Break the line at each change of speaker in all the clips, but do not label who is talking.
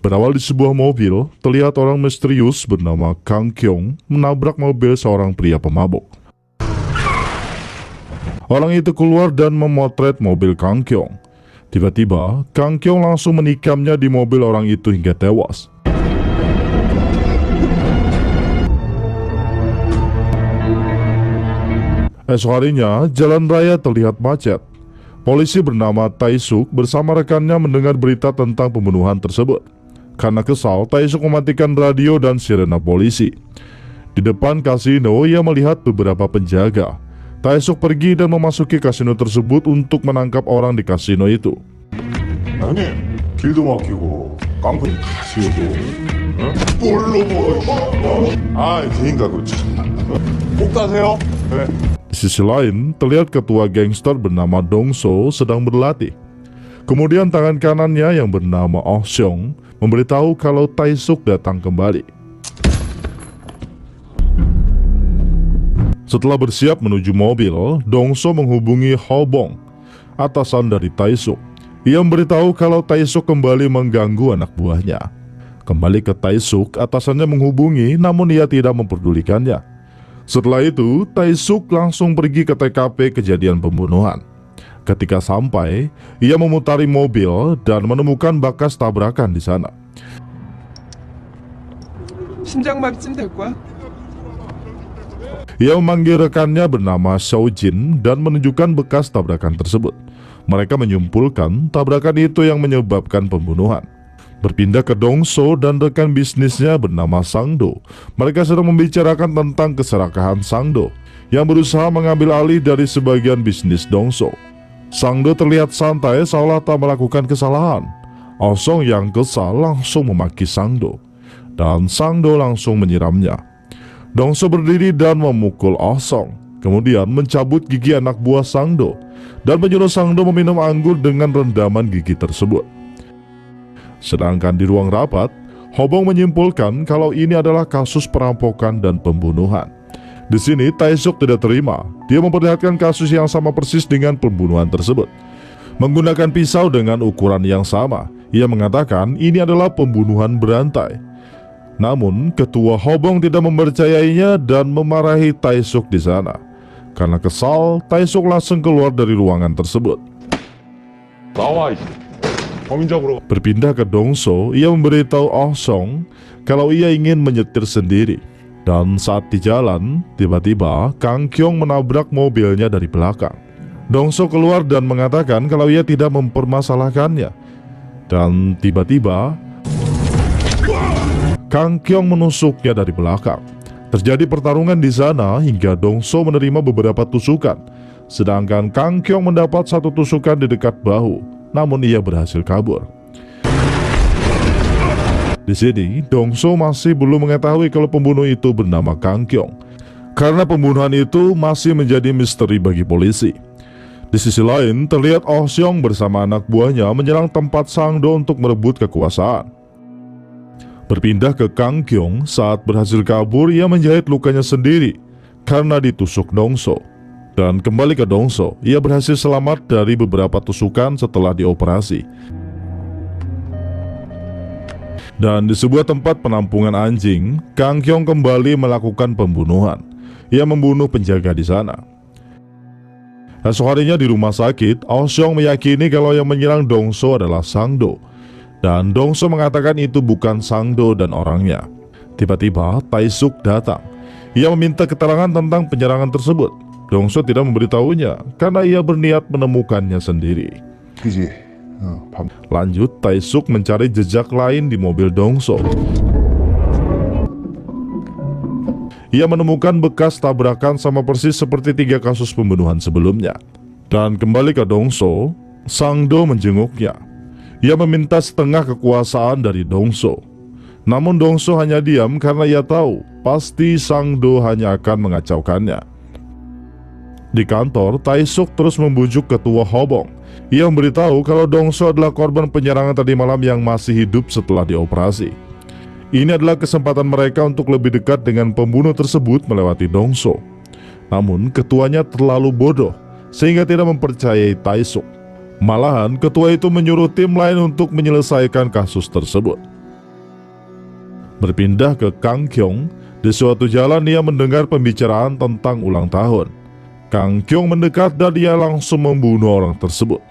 Berawal di sebuah mobil, terlihat orang misterius bernama Kang Kyong menabrak mobil seorang pria pemabuk. Orang itu keluar dan memotret mobil Kang Kyong. Tiba-tiba, Kang Kyong langsung menikamnya di mobil orang itu hingga tewas. Esok harinya, jalan raya terlihat macet. Polisi bernama Tae-suk bersama rekannya mendengar berita tentang pembunuhan tersebut. Karena kesal, Tae-suk mematikan radio dan sirena polisi. Di depan kasino, ia melihat beberapa penjaga. Tae-suk pergi dan memasuki kasino tersebut untuk menangkap orang di kasino itu.
형님, 길도 막히고 깡패 가시오고 뭘로 개인가 그렇지. 꼭 가세요. 네.
Di sisi lain, terlihat ketua gangster bernama Dong-so sedang berlatih. Kemudian tangan kanannya yang bernama Oh Seong memberitahu kalau Tae-suk datang kembali. Setelah bersiap menuju mobil, Dong-so menghubungi Ho Bong, atasan dari Tae-suk. Ia memberitahu kalau Tae-suk kembali mengganggu anak buahnya. Kembali ke Tae-suk, atasannya menghubungi namun ia tidak memperdulikannya. Setelah itu, Tae-suk langsung pergi ke TKP kejadian pembunuhan. Ketika sampai, ia memutari mobil dan menemukan bekas tabrakan di sana.
심장마비쯤 될 거야?
Ia memanggil rekannya bernama Xiao Jin dan menunjukkan bekas tabrakan tersebut. Mereka menyimpulkan tabrakan itu yang menyebabkan pembunuhan. Berpindah ke Dong-so dan rekan bisnisnya bernama Sang-do. Mereka sedang membicarakan tentang keserakahan Sang-do yang berusaha mengambil alih dari sebagian bisnis Dong-so. Sang-do terlihat santai seolah tak melakukan kesalahan. Oh Seong yang kesal langsung memaki Sang-do dan Sang-do langsung menyiramnya. Dong-so berdiri dan memukul Oh Seong, kemudian mencabut gigi anak buah Sang-do dan menyuruh Sang-do meminum anggur dengan rendaman gigi tersebut. Sedangkan di ruang rapat, Ho Bong menyimpulkan kalau ini adalah kasus perampokan dan pembunuhan. Di sini Tae-suk tidak terima. Dia memperlihatkan kasus yang sama persis dengan pembunuhan tersebut. Menggunakan pisau dengan ukuran yang sama, ia mengatakan ini adalah pembunuhan berantai. Namun, ketua Ho Bong tidak mempercayainya dan memarahi Tae-suk di sana. Karena kesal, Tae-suk langsung keluar dari ruangan tersebut. Berpindah ke Dong-so, ia memberitahu Oh Seong kalau ia ingin menyetir sendiri. Dan saat di jalan, tiba-tiba Kang Kyong menabrak mobilnya dari belakang. Dong-so keluar dan mengatakan kalau ia tidak mempermasalahkannya. Dan tiba-tiba Kang Kyong menusuknya dari belakang. Terjadi pertarungan di sana hingga Dong-so menerima beberapa tusukan, sedangkan Kang Kyong mendapat satu tusukan di dekat bahu, namun ia berhasil kabur. Di sini, Dong-so masih belum mengetahui kalau pembunuh itu bernama Kang Kyong, karena pembunuhan itu masih menjadi misteri bagi polisi. Di sisi lain, terlihat Oh Seong bersama anak buahnya menyerang tempat Sang-do untuk merebut kekuasaan. Berpindah ke Kang Kyong, saat berhasil kabur, ia menjahit lukanya sendiri karena ditusuk Dong-so. Dan kembali ke Dong-so, ia berhasil selamat dari beberapa tusukan setelah dioperasi. Dan di sebuah tempat penampungan anjing, Kang Kyong kembali melakukan pembunuhan. Ia membunuh penjaga di sana. Esok harinya di rumah sakit, Oh Seong meyakini kalau yang menyerang Dong-so adalah Sang-do. Dan Dong-so mengatakan itu bukan Sang-do dan orangnya. Tiba-tiba Tae-suk datang. Ia meminta keterangan tentang penyerangan tersebut. Dong-so tidak memberitahunya karena ia berniat menemukannya sendiri. Lanjut, Tae-suk mencari jejak lain di mobil Dong-so. Ia menemukan bekas tabrakan sama persis seperti 3 kasus pembunuhan sebelumnya. Dan kembali ke Dong-so, Sang-do menjenguknya. Ia meminta setengah kekuasaan dari Dong-so. Namun Dong-so hanya diam karena ia tahu pasti Sang-do hanya akan mengacaukannya. Di kantor, Tae-suk terus membujuk ketua Ho Bong. Ia memberitahu kalau Dong-so adalah korban penyerangan tadi malam yang masih hidup setelah dioperasi. Ini adalah kesempatan mereka untuk lebih dekat dengan pembunuh tersebut melewati Dong-so. Namun ketuanya terlalu bodoh sehingga tidak mempercayai Tae-suk. Malahan ketua itu menyuruh tim lain untuk menyelesaikan kasus tersebut. Berpindah ke Kang Kyong, di suatu jalan ia mendengar pembicaraan tentang ulang tahun. Kang Kyong mendekat dan ia langsung membunuh orang tersebut.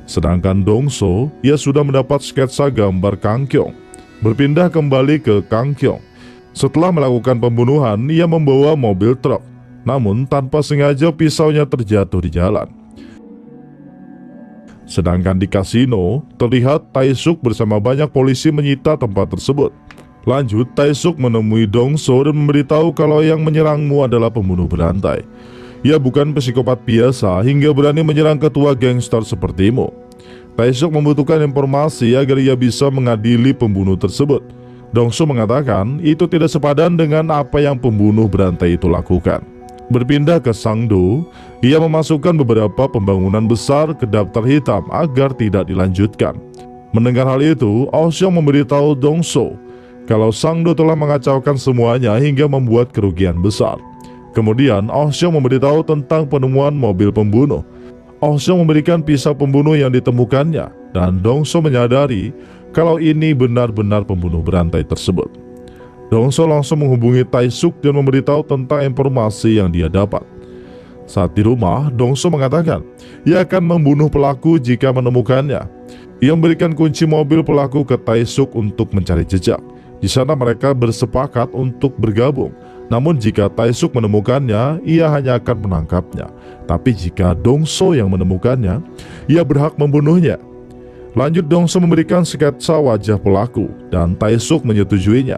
Sedangkan Dong So, ia sudah mendapat sketsa gambar Kang Kyong. Berpindah kembali ke Kang Kyong. Setelah melakukan pembunuhan, ia membawa mobil truk. Namun tanpa sengaja pisaunya terjatuh di jalan. Sedangkan di kasino, terlihat Tae-suk bersama banyak polisi menyita tempat tersebut. Lanjut, Tae-suk menemui Dong So dan memberitahu kalau yang menyerangmu adalah pembunuh berantai. Ia bukan psikopat biasa hingga berani menyerang ketua gangster sepertimu. Tae-suk membutuhkan informasi agar ia bisa mengadili pembunuh tersebut. Dong So mengatakan itu tidak sepadan dengan apa yang pembunuh berantai itu lakukan. Berpindah ke Sangdo, ia memasukkan beberapa pembangunan besar ke daftar hitam agar tidak dilanjutkan. Mendengar hal itu, Oh Seong memberitahu Dong So kalau Sangdo telah mengacaukan semuanya hingga membuat kerugian besar. Kemudian Oh Seong memberitahu tentang penemuan mobil pembunuh. Oh Seong memberikan pisau pembunuh yang ditemukannya, dan Dong So menyadari kalau ini benar-benar pembunuh berantai tersebut. Dong So langsung menghubungi Tae-suk dan memberitahu tentang informasi yang dia dapat. Saat di rumah, Dong So mengatakan ia akan membunuh pelaku jika menemukannya. Ia memberikan kunci mobil pelaku ke Tae-suk untuk mencari jejak. Di sana mereka bersepakat untuk bergabung. Namun jika Tae-suk menemukannya, ia hanya akan menangkapnya. Tapi jika Dong So yang menemukannya, ia berhak membunuhnya. Lanjut, Dong So memberikan sketsa wajah pelaku dan Tae-suk menyetujuinya.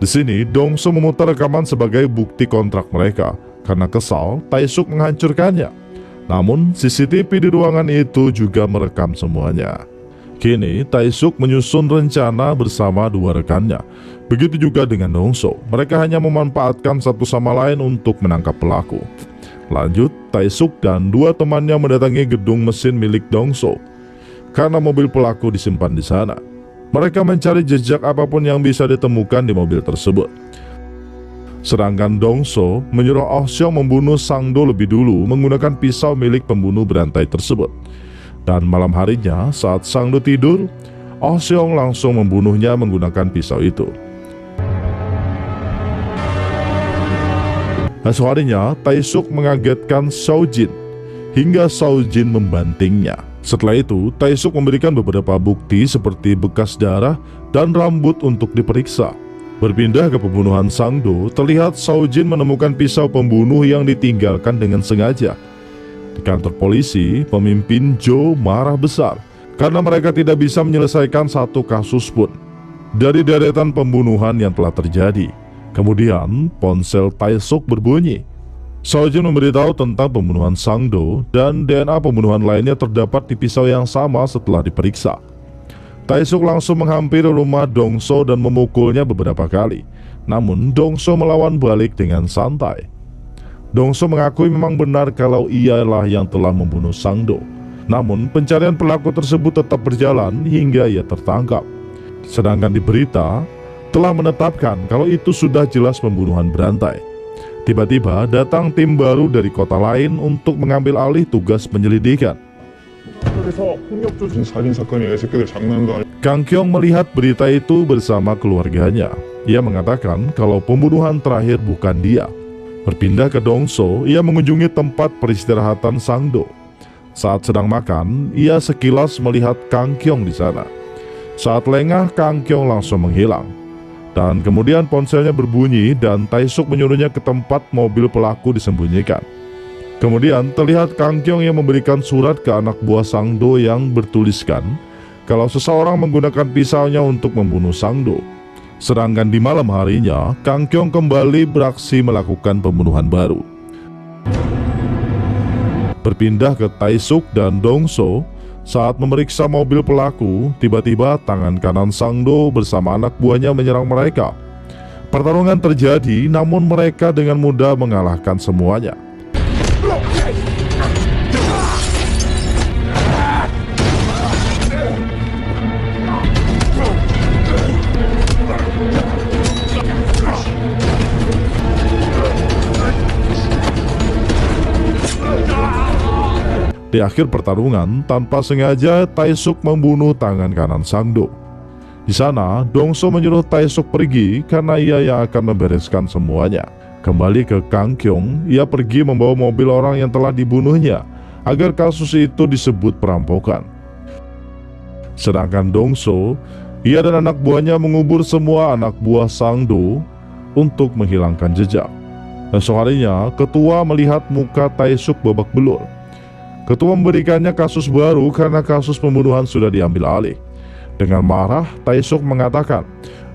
Di sini, Dong So memutar rekaman sebagai bukti kontrak mereka. Karena kesal, Tae-suk menghancurkannya. Namun, CCTV di ruangan itu juga merekam semuanya. Kini, Tae-suk menyusun rencana bersama dua rekannya. Begitu juga dengan Dong So, mereka hanya memanfaatkan satu sama lain untuk menangkap pelaku. Lanjut, Tae-suk dan dua temannya mendatangi gedung mesin milik Dong So. Karena mobil pelaku disimpan di sana, mereka mencari jejak apapun yang bisa ditemukan di mobil tersebut. Sedangkan Dong So menyuruh Oh Seong membunuh Sangdo lebih dulu menggunakan pisau milik pembunuh berantai tersebut. Dan malam harinya saat Sangdo tidur, Oh Seong langsung membunuhnya menggunakan pisau itu. Esok harinya, Tae-suk mengagetkan Seo-jin hingga Seo-jin membantingnya. Setelah itu, Tae-suk memberikan beberapa bukti seperti bekas darah dan rambut untuk diperiksa. Berpindah ke pembunuhan Sangdo, terlihat Seo-jin menemukan pisau pembunuh yang ditinggalkan dengan sengaja. Di kantor polisi, pemimpin Jo marah besar karena mereka tidak bisa menyelesaikan satu kasus pun dari deretan pembunuhan yang telah terjadi. Kemudian, ponsel Tae-suk berbunyi. Seo-jin memberitahu tentang pembunuhan Sangdo dan DNA pembunuhan lainnya terdapat di pisau yang sama setelah diperiksa. Tae-suk langsung menghampiri rumah Dong So dan memukulnya beberapa kali. Namun, Dong So melawan balik dengan santai. Dong So mengakui memang benar kalau ialah yang telah membunuh Sangdo. Namun, pencarian pelaku tersebut tetap berjalan hingga ia tertangkap. Sedangkan di berita, telah menetapkan kalau itu sudah jelas pembunuhan berantai. Tiba-tiba datang tim baru dari kota lain untuk mengambil alih tugas penyelidikan.
그래서 폭력 조진 살인 사건이 이 새끼들 장난도 아니고.
Kang Kyong melihat berita itu bersama keluarganya. Ia mengatakan kalau pembunuhan terakhir bukan dia. Berpindah ke Dong So, ia mengunjungi tempat peristirahatan Sangdo. Saat sedang makan, ia sekilas melihat Kang Kyong di sana. Saat lengah, Kang Kyong langsung menghilang. Dan kemudian ponselnya berbunyi dan Tae-suk menyuruhnya ke tempat mobil pelaku disembunyikan. Kemudian terlihat Kang Kyong yang memberikan surat ke anak buah Sangdo yang bertuliskan kalau seseorang menggunakan pisaunya untuk membunuh Sangdo. Sedangkan di malam harinya, Kang Kyong kembali beraksi melakukan pembunuhan baru. Berpindah ke Tae-suk dan Dong So, saat memeriksa mobil pelaku, tiba-tiba tangan kanan Sangdo bersama anak buahnya menyerang mereka. Pertarungan terjadi, namun mereka dengan mudah mengalahkan semuanya. Di akhir pertarungan, tanpa sengaja Taesuk membunuh tangan kanan Sang Do. Di sana, Dongso menyuruh Taesuk pergi karena ia yang akan membereskan semuanya. Kembali ke Kang Kyung, ia pergi membawa mobil orang yang telah dibunuhnya agar kasus itu disebut perampokan. Sedangkan Dongso, ia dan anak buahnya mengubur semua anak buah Sang Do untuk menghilangkan jejak. Esok harinya, ketua melihat muka Taesuk babak belur. Ketua memberikannya kasus baru karena kasus pembunuhan sudah diambil alih. Dengan marah, Taesuk mengatakan,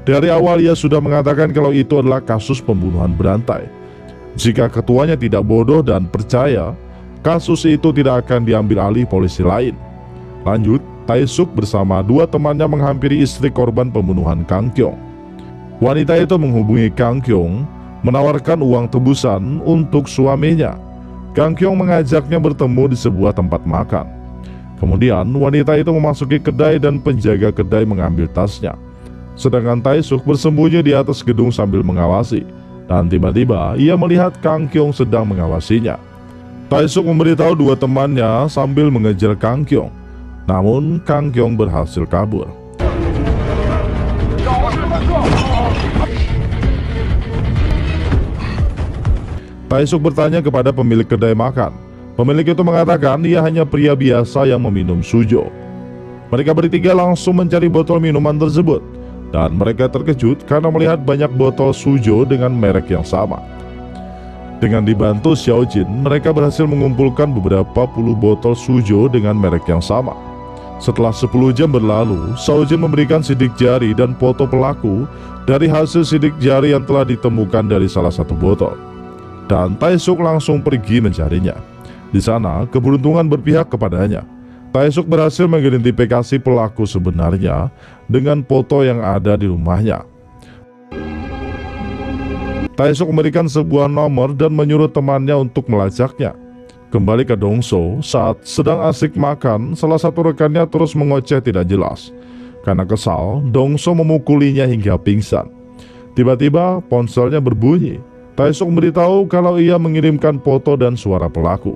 dari awal ia sudah mengatakan kalau itu adalah kasus pembunuhan berantai. Jika ketuanya tidak bodoh dan percaya, kasus itu tidak akan diambil alih polisi lain. Lanjut, Taesuk bersama dua temannya menghampiri istri korban pembunuhan Kang Kyung. Wanita itu menghubungi Kang Kyung, menawarkan uang tebusan untuk suaminya. Kang Kyung mengajaknya bertemu di sebuah tempat makan. Kemudian wanita itu memasuki kedai dan penjaga kedai mengambil tasnya. Sedangkan Taesuk bersembunyi di atas gedung sambil mengawasi. Dan tiba-tiba ia melihat Kang Kyung sedang mengawasinya. Taesuk memberitahu dua temannya sambil mengejar Kang Kyung. Namun Kang Kyung berhasil kabur. Taesuk bertanya kepada pemilik kedai makan. Pemilik itu mengatakan ia hanya pria biasa yang meminum sujo. Mereka bertiga langsung mencari botol minuman tersebut. Dan mereka terkejut karena melihat banyak botol sujo dengan merek yang sama. Dengan dibantu Xiao Jin, mereka berhasil mengumpulkan beberapa puluh botol sujo dengan merek yang sama. Setelah 10 jam berlalu, Xiao Jin memberikan sidik jari dan foto pelaku dari hasil sidik jari yang telah ditemukan dari salah satu botol. Dan Taesuk langsung pergi mencarinya. Di sana, keberuntungan berpihak kepadanya. Taesuk berhasil mengidentifikasi pelaku sebenarnya dengan foto yang ada di rumahnya. Taesuk memberikan sebuah nomor dan menyuruh temannya untuk melacaknya. Kembali ke Dongso, saat sedang asik makan, salah satu rekannya terus mengoceh tidak jelas. Karena kesal, Dongso memukulinya hingga pingsan. Tiba-tiba ponselnya berbunyi. Taesuk memberitahu kalau ia mengirimkan foto dan suara pelaku.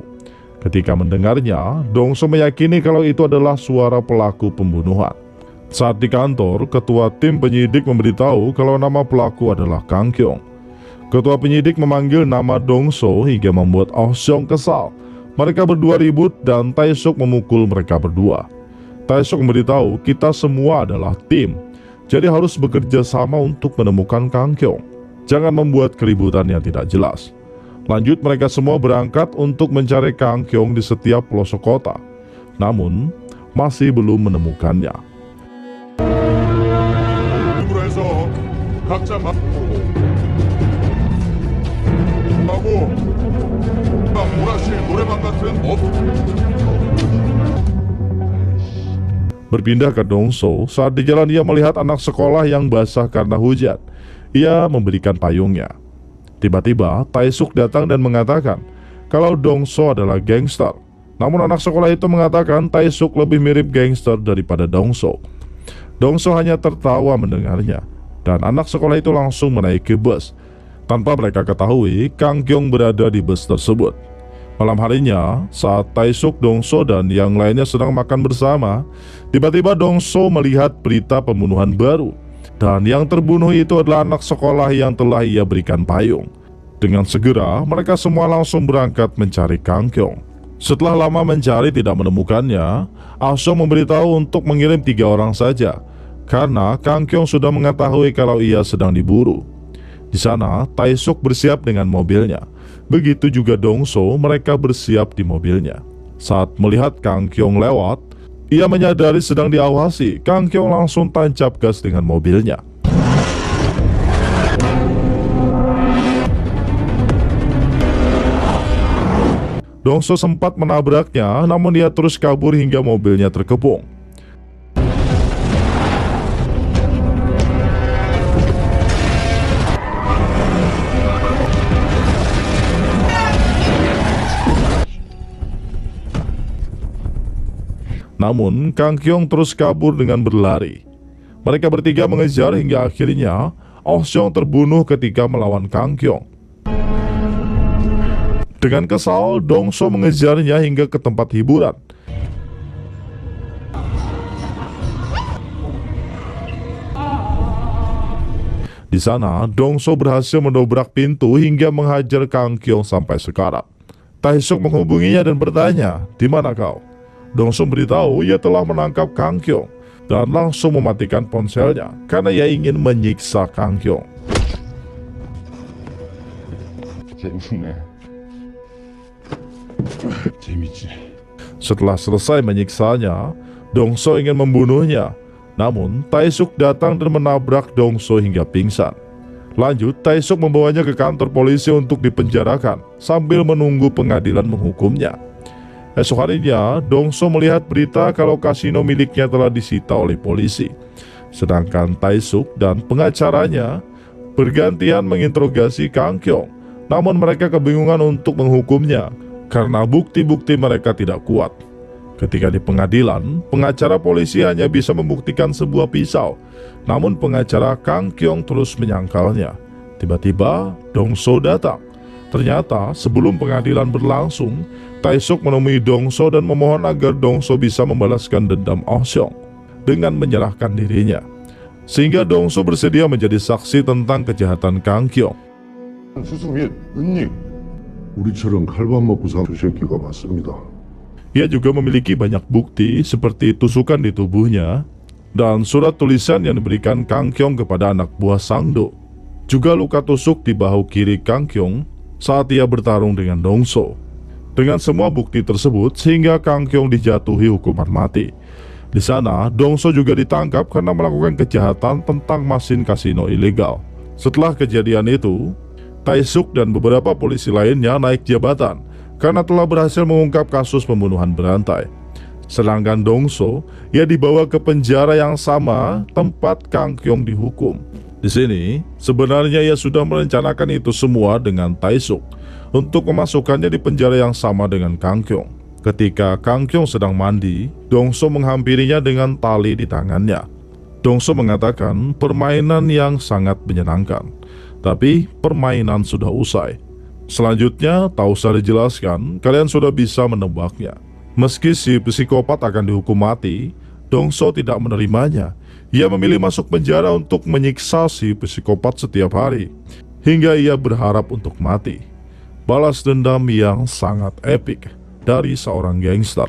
Ketika mendengarnya, Dongso meyakini kalau itu adalah suara pelaku pembunuhan. Saat di kantor, ketua tim penyidik memberitahu kalau nama pelaku adalah Kang Kyung. Ketua penyidik memanggil nama Dongso hingga membuat Oh Seong kesal. Mereka berdua ribut dan Taesuk memukul mereka berdua. Taesuk memberitahu kita semua adalah tim, jadi harus bekerja sama untuk menemukan Kang Kyung. Jangan membuat keributan yang tidak jelas. Lanjut, mereka semua berangkat untuk mencari Kang Kyung di setiap pelosok kota. Namun, masih belum menemukannya.
해서 각자 하고 보라실 노래방 같은
Berpindah ke Dongso, saat di jalan ia melihat anak sekolah yang basah karena hujan. Ia memberikan payungnya. Tiba-tiba Taesuk datang dan mengatakan kalau Dongso adalah gangster. Namun anak sekolah itu mengatakan Taesuk lebih mirip gangster daripada Dongso. Dongso hanya tertawa mendengarnya, dan anak sekolah itu langsung menaiki bus. Tanpa mereka ketahui, Kang Kyung berada di bus tersebut. Malam harinya, saat Taesuk, Dongso, dan yang lainnya sedang makan bersama, tiba-tiba Dongso melihat berita pembunuhan baru. Dan yang terbunuh itu adalah anak sekolah yang telah ia berikan payung. Dengan segera, mereka semua langsung berangkat mencari Kang Kyung. Setelah lama mencari tidak menemukannya, Ah Seong memberitahu untuk mengirim 3 orang saja, karena Kang Kyung sudah mengetahui kalau ia sedang diburu. Di sana, Taesuk bersiap dengan mobilnya. Begitu juga Dongso, mereka bersiap di mobilnya. Saat melihat Kang Kyung lewat, ia menyadari sedang diawasi. Kang Kyung langsung tancap gas dengan mobilnya. Dongso sempat menabraknya, namun dia terus kabur hingga mobilnya terkepung. Namun, Kang Kyung terus kabur dengan berlari. Mereka bertiga mengejar hingga akhirnya Oh Seong terbunuh ketika melawan Kang Kyung. Dengan kesal, Dong So mengejarnya hingga ke tempat hiburan. Di sana, Dong So berhasil mendobrak pintu hingga menghajar Kang Kyung sampai sekarat. Tae-suk menghubunginya dan bertanya, "Di mana kau?" Dong So beritahu ia telah menangkap Kang Kyung dan langsung mematikan ponselnya karena ia ingin menyiksa Kang Kyung.
재밌네. 재밌지.
Setelah selesai menyiksanya, Dong So ingin membunuhnya. Namun, Tae-suk datang dan menabrak Dong So hingga pingsan. Lanjut, Tae-suk membawanya ke kantor polisi untuk dipenjarakan sambil menunggu pengadilan menghukumnya. Esok harinya, Dong So melihat berita kalau kasino miliknya telah disita oleh polisi. Sedangkan Tae-suk dan pengacaranya bergantian menginterogasi Kang Kyung. Namun mereka kebingungan untuk menghukumnya karena bukti-bukti mereka tidak kuat. Ketika di pengadilan, pengacara polisi hanya bisa membuktikan sebuah pisau. Namun pengacara Kang Kyung terus menyangkalnya. Tiba-tiba, Dong So datang. Ternyata sebelum pengadilan berlangsung, Tae-suk menemui Dong So dan memohon agar Dong So bisa membalaskan dendam Oh Seong dengan menyerahkan dirinya. Sehingga Dong So bersedia menjadi saksi tentang kejahatan Kang Kyung.
수수 및 은닉. 우리처럼 칼밥 먹고 산 두 새끼가 맞습니다.
Ia juga memiliki banyak bukti seperti tusukan di tubuhnya dan surat tulisan yang diberikan Kang Kyung kepada anak buah Sang-do. Juga luka tusuk di bahu kiri Kang Kyung saat ia bertarung dengan Dong So. Dengan semua bukti tersebut sehingga Kang Kyung dijatuhi hukuman mati. Di sana, Dong So juga ditangkap karena melakukan kejahatan tentang mesin kasino ilegal. Setelah kejadian itu, Tae-suk dan beberapa polisi lainnya naik jabatan karena telah berhasil mengungkap kasus pembunuhan berantai. Sedangkan Dong So, ia dibawa ke penjara yang sama tempat Kang Kyung dihukum. Di sini, sebenarnya ia sudah merencanakan itu semua dengan Tae-suk untuk memasukkannya di penjara yang sama dengan Kang Kyung. Ketika Kang Kyung sedang mandi, Dong So menghampirinya dengan tali di tangannya. Dong So mengatakan permainan yang sangat menyenangkan, tapi permainan sudah usai. Selanjutnya, tak usah dijelaskan, kalian sudah bisa menebaknya. Meski si psikopat akan dihukum mati, Dong So tidak menerimanya. Ia memilih masuk penjara untuk menyiksa si psikopat setiap hari, hingga ia berharap untuk mati. Balas dendam yang sangat epik dari seorang gangster.